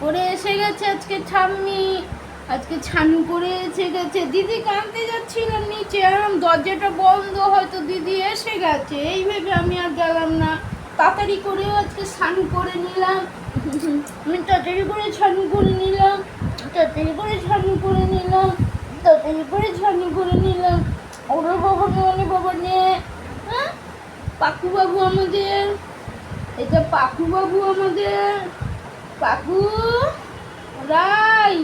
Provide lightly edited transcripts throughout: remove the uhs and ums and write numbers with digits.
করে এসে গেছে আজকে ঠাম্মি, আজকে ছানু করে এসে গেছে। দিদি কাঁদতে যাচ্ছিলাম নিচে, দরজাটা বন্ধ, হয়তো দিদি এসে গেছে এই ভেবে আমি আর গেলাম না। তাড়াতাড়ি করেও আজকে ছানু করে নিলাম, আমি তাড়াতাড়ি করে ছানু করে নিলাম, তাড়াতাড়ি করে ছানু করে নিলাম, তাড়াতাড়ি করে ছানু করে নিলাম। ওরে বাবা নে, বাবা নে। হ্যাঁ, পাকু বাবু আমাদের, এটা পাকু বাবু আমাদের। পাকু রাই,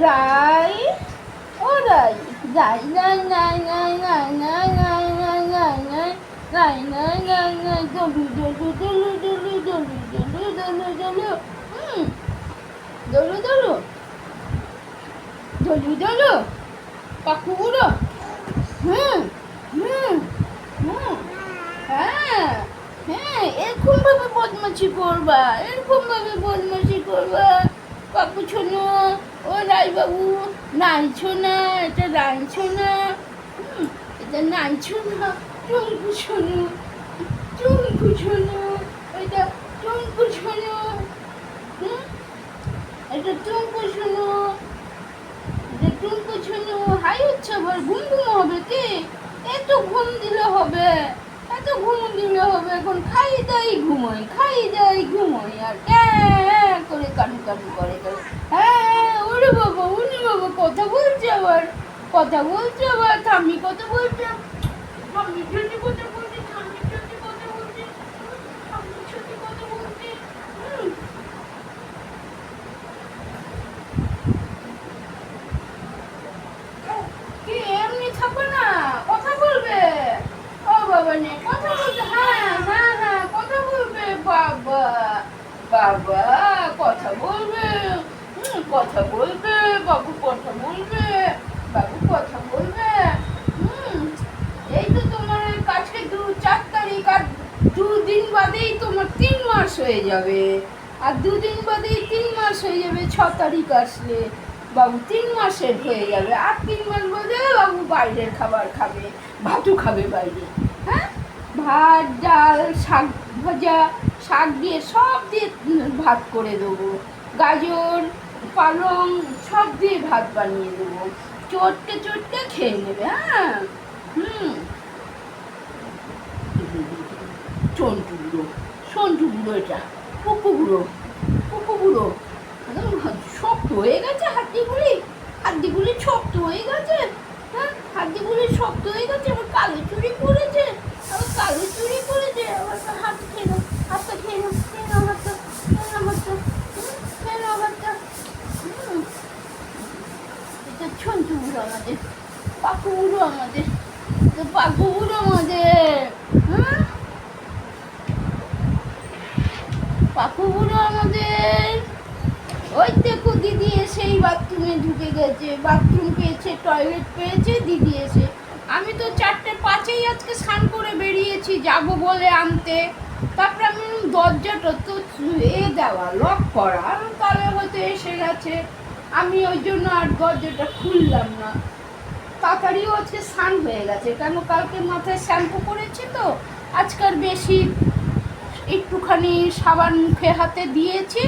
রাই, ও রাই, রাই নাই নাই নাই নাই নাই নাই নাই নাই নাই নাই নাই নাই নাই ডলু ডলু ডলু ডলু ডলু ডলু ডলু ডলু ডলু ডলু ডলু ডলু পাকু বুড়ো। হুম হুম হুম, হ্যাঁ হ্যাঁ, এরকম ভাবে বদমাশি করবা, এরকম ভাবে বদমাশি করবা। পাপু ছোনো, ও রায়বাবু, নাইছো না, এটা রাইছো না, এটা নাইছো না। টুঙ্কু ছোনো, টুঙ্কু ছোনো, এটা টুঙ্কু ছোনো, এটা টুঙ্কু ছোনো, এটা টুঙ্কু ছোনো। হাই হচ্ছে আবার, ঘুম ঘুম হবে কি? এত ঘুম দিলে হবে, এত ঘুম দিলে হবে? এখন খাই দাই ঘুমোই, খাই দাই ঘুমোই, আর করে কাটু কাটু করে। হ্যাঁ, ওরে বাবা, উনি বাবা কথা বলছে আবার, কথা বলছে আবার। ঠাম্মি কথা বলছে, ঠাম্মির জন্য কথা বলছে, ঠাম্মির জন্য কথা বলছে, ঠাম্মির জন্য কথা বলছে। কি এমনি থাকো না, কথা বলবে। ও বাবা নে, কথা বলবে। হ্যাঁ হ্যাঁ হ্যাঁ, কথা বলবে। বাবা বাবা, কথা বলবে। কথা বলবে বাবু, কথা বলবে বাবু, কথা বলবে। এই তো তোমার কাছে 4 তারিখ, আর 2 দিন বাদেই তোমার 3 মাস হয়ে যাবে, আর 2 দিন বাদেই 3 মাস হয়ে যাবে। 6 তারিখ আসলে বাবু 3 মাসের হয়ে যাবে, আর 3 মাস বাদে বাবু বাইরের খাবার খাবে, ভাতও খাবে বাইরে। হ্যাঁ, ভাত ডাল শাক ভাজা, শাক দিয়ে সব দিয়ে ভাত করে দেবো, গাজর পালং সব দিয়ে ভাত বানিয়ে দেবো, চটকে চটকে খেয়ে নেবে। হ্যাঁ, চন্টু গুঁড়ো, সন্টু গুঁড়ো, এটা পুকু গুঁড়ো, পুকু গুঁড়ো। শক্ত হয়ে গেছে হাড্ডিগুলি, হাড্ডিগুলি শক্ত হয়ে গেছে। হ্যাঁ, হাড্ডিগুলি শক্ত হয়ে গেছে, আবার কালো চুরি করেছে, আবার কালো চুরি করেছে। আবার হাত খেয়ে নাও, হাতটা খেয়ে নাও, খেয়ে নাও হাতটা, খেয়ে নাও হাতটা, খেয়ে নাও হাতটা। এটা ছন্তু গুঁড়ো আমাদের, পাকু গুঁড়ো আমাদের, পাকু গুঁড়ো আমাদের। হ্যাঁ, পাকু গুঁড়ো আমাদের। ওই দেখো দিদি এসেই বাথরুমে ঢুকে গেছে, বাথরুম পেয়েছে, টয়লেট পেয়েছে দিদি এসে। আমি তো 4:05 আজকে স্নান করে বেরিয়েছি, যাব বলে আনতে। তারপরে আমি দরজাটা তো দেওয়া, লক করা, তাহলে হয়তো এসে গেছে, আমি ওই জন্য আর দরজাটা খুললাম না। তাড়াতাড়িও আজকে স্নান হয়ে গেছে, কেন কালকে মাথায় শ্যাম্পু করেছি তো, আজকাল বেশি একটুখানি সাবান মুখে হাতে দিয়েছি,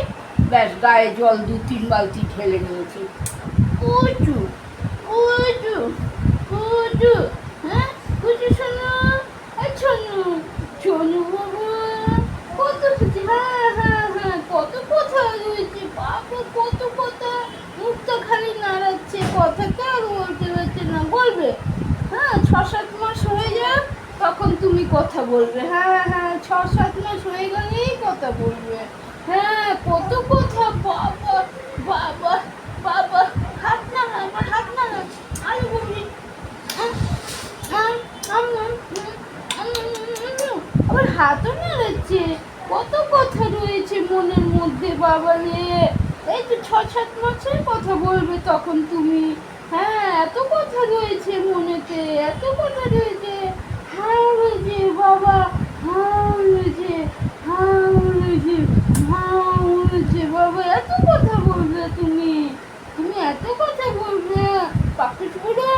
ব্যাস গায়ে জল 2-3 বালতি ঢেলে নিয়েছি। কুচু কুচু কুচু, হ্যাঁ কুচু শোনো, শোনো শোনো বাবা, কত কিছু। হ্যাঁ হ্যাঁ হ্যাঁ, কত কথা রয়েছে বাবা, কত কথা। মুখটা খালি নাড়াচ্ছে, কথা কার বলতে পারছে না, বলবে। হ্যাঁ, 6-7 মাস হয়ে যাক, তখন তুমি কথা বলবে। হ্যাঁ হ্যাঁ, 6-7 মাস হয়ে গেলেই কথা বলবে। হ্যাঁ, কত কথা বাবা বাবা বাবা। হাত না, আমার হাত না, আরে বলবি। আবার হাতও নাড়াচ্ছে, কত কথা রয়েছে মনের মধ্যে বাবা রে। এই তো 6-7 মাসের কথা বলবে তখন তুমি। হ্যাঁ, এত কথা রয়েছে মনেতে, এত কথা রয়েছে। হ্যাঁ রয়েছে বাবা, হ্যাঁ রয়েছে, হ্যাঁ রয়েছে, হ্যাঁ রয়েছে বাবা। এত কথা বলবে তুমি, তুমি এত কথা বলবে। পাখি বুড়ো,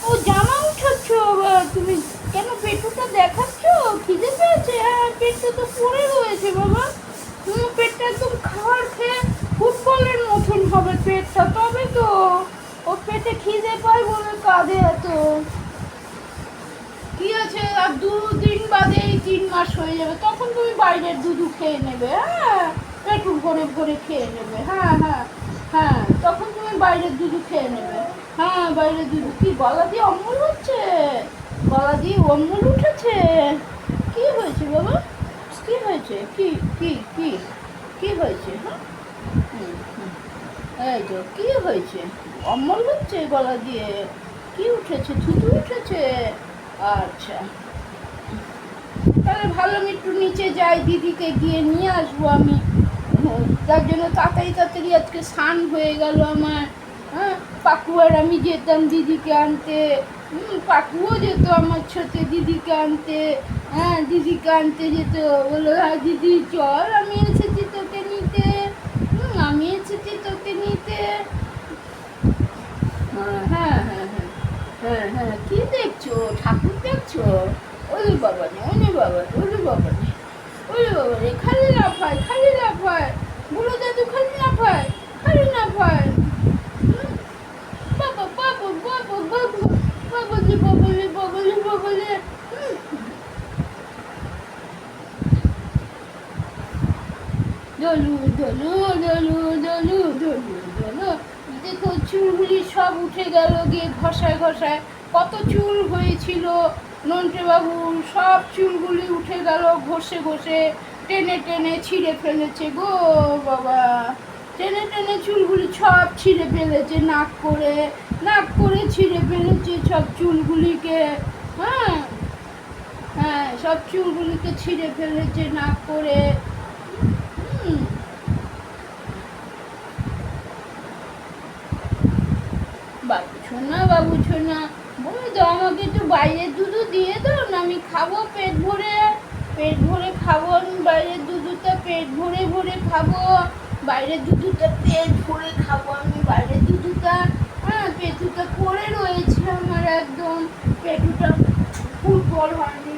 ও জামা উঠাচ্ছ আবার তুমি, কেন পেটুটা দেখাচ্ছ? খিদে পেয়েছে? হ্যাঁ, পেটটা তো পড়ে রয়েছে বাবা, পেটটা একদম খাবার খেয়ে ফুটবলের খিদে পায় বলে কাঁদে এত। কি আছে, আর 2 দিন বাদে এই 3 মাস হয়ে যাবে, তখন তুমি বাইরের দুধ খেয়ে নেবে। হ্যাঁ, পেটু ভরে ভরে খেয়ে নেবে। হ্যাঁ হ্যাঁ হ্যাঁ, তখন তুমি বাইরের দুধ খেয়ে নেবে। হ্যাঁ, বাইরের দুধ। কি গলা দিয়ে অম্বল হচ্ছে? গলা দিয়ে অম্বল উঠেছে? কি হয়েছে বাবা? কি হয়েছে? কি কি কি কি হয়েছে? হ্যাঁ, এই তো কি হয়েছে? অম্বল হচ্ছে গলা দিয়ে? কি উঠেছে? থুতু উঠেছে? আচ্ছা, তাহলে ভালো, আমি একটু নিচে যাই, দিদিকে গিয়ে নিয়ে আসবো আমি। তার জন্য তাড়াতাড়ি তাড়াতাড়ি আজকে স্নান হয়ে গেল আমার। হ্যাঁ, পাকু আর আমি যেতাম দিদিকে আনতে। পাকুও যেত আমার সাথে দিদিকে আনতে। হ্যাঁ, দিদিকে আনতে যেত। বললো, হ্যাঁ দিদি চল, আমি এসেছি তোকে নিতে। আমি এসেছি তোকে নিতে। হ্যাঁ হ্যাঁ হ্যাঁ হ্যাঁ হ্যাঁ হ্যাঁ, কি দেখছো? ঠাকুর দেখছো? ওরে বাবা রে, ওরে বাবা রে, ওরে বাবা রে, ওরে বাবা রে, খালি লাফায়, খালি লাফায়। বুড়ো দাদু খালি লাফায়, খালি লাফায়। বাবা বাবা বাবা বাবা, বাবালে বাবালে বাবালে বাবালে। দলু দলু দলু দলু দলু দলু। দেখো চুলগুলি সব উঠে গেল গিয়ে ঘষায় ঘষায়। কত চুল হয়েছিল নন্টে বাবুর, সব চুলগুলি উঠে গেল ঘষে ঘষে, টেনে টেনে ছিঁড়ে ফেলেছে গো বাবা। টেনে টেনে চুলগুলি সব ছিঁড়ে ফেলেছে, নাক করে ছিঁড়ে ফেলেছে সব চুলগুলিকে। হ্যাঁ হ্যাঁ, সব চুলগুলিকে ছিঁড়ে ফেলেছে নাক করে। বাবু ছোনা, বাবু ছোনা, বলে দাও আমাকে একটু বাইরের দুধও দিয়ে দাও না, আমি খাবো পেট ভরে। পেট ভরে খাবো আমি বাইরের দুধটা, পেট ভরে ভরে খাবো। বাইরের দুধটা পেট ভরে খাবো আমি বাইরের দুধটা। হ্যাঁ, পেটুটা করে রয়েছে আমার একদম। পেটুটা ফুটবল হয়নি।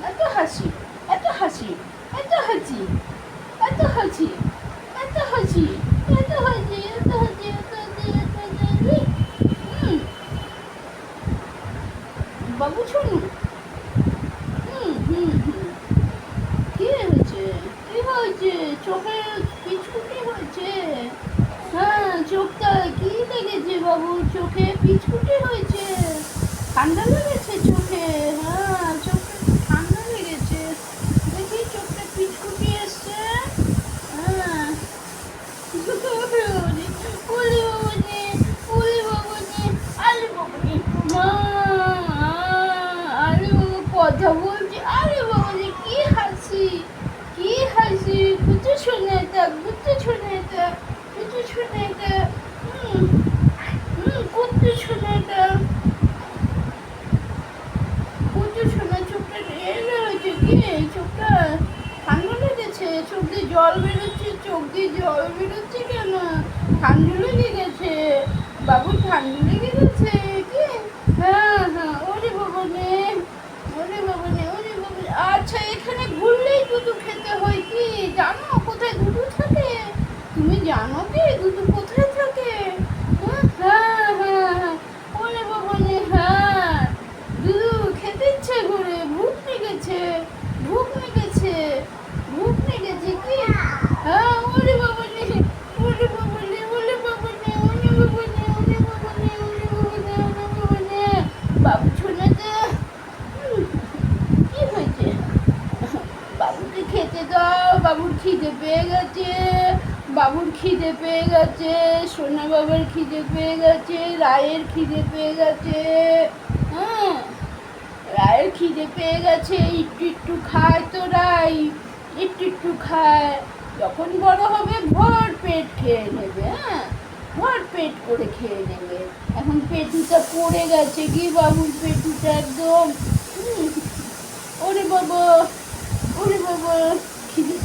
এত হাসি, এত হাসি, এত হাসি, এত হাসি, এত হাসি, এত হাসি, এত হাসি, এত হাসি, এত হাসি। বাবু শোনো। কি হয়েছে? কি হয়েছে? চোখে পিচকুটি হয়েছে? হ্যাঁ, চোখটা কি লেগেছে বাবু? চোখে পিচকুটি হয়েছে? ঠান্ডা লেগেছে চোখে? হ্যাঁ, চোখে ঠান্ডা লেগেছে। দেখি চোখটা পিচকুটি এসছে। হ্যাঁ, ওলে বাবানে, ওলে বাবানে, আরে বাবানে, আরে বাবা কথা বলছি। আরে বাবানে, কি হাসি, কি হাসি। কুচু শোনাটা, কুচু শোনাটা, কুচু শোনাটা। কুচু শোনাটা, কুচু শোনা। চোখটা এলো হয়েছে কি? চোখটা ঠান্ডা লেগেছে? চোখ দিয়ে জল বেরোচ্ছে, চোখ দিয়ে জল বেরোচ্ছে কেন? ঠান্ডা লেগে গেছে বাবু, ঠান্ডা লেগে গেছে কি? হ্যাঁ হ্যাঁ, ওরে বাবা নে, ওরে বাবা নে, ওরে বাবা। আচ্ছা, এখানে ঘুরলেই দুধু খেতে হয় কি? জানো কোথায় দুধু থাকে? তুমি জানো কি দুধু কোথায় থাকে? হ্যাঁ হ্যাঁ হ্যাঁ, ওরে বাবা নে। হ্যাঁ, দুধু খেতে ইচ্ছে করে, ভুখ লেগেছে, ভুখ লেগেছে, ভুখ লেগেছে কি? হ্যাঁ, ওরে বাবা নে, ওরে বাবা নে, ওরে বাবা নে, ওরে বাবা নে, ওরে বাবা নে, ওরে বাবা নে, ওরে বাবা নে। বাবু ছোনাতে কি হয়েছে? বাবুকে খেতে দাও, বাবুর খিদে পেয়ে গেছে, বাবুর খিদে পেয়ে গেছে, সোনা বাবার খিদে পেয়ে গেছে, রায়ের খিদে পেয়ে গেছে। হ্যাঁ, রায়ের খিদে পেয়ে গেছে, একটু একটু খায় তো রাই, একটু একটু খায়। যখন বড় হবে ভর পেট খেয়ে নেবে। হ্যাঁ, ভর পেট করে খেয়ে নেবে। এখন পেটুটা পড়ে গেছে কি বাবুর, পেটুটা একদম। ওরে বাবা, ওরে বাবা, খিদে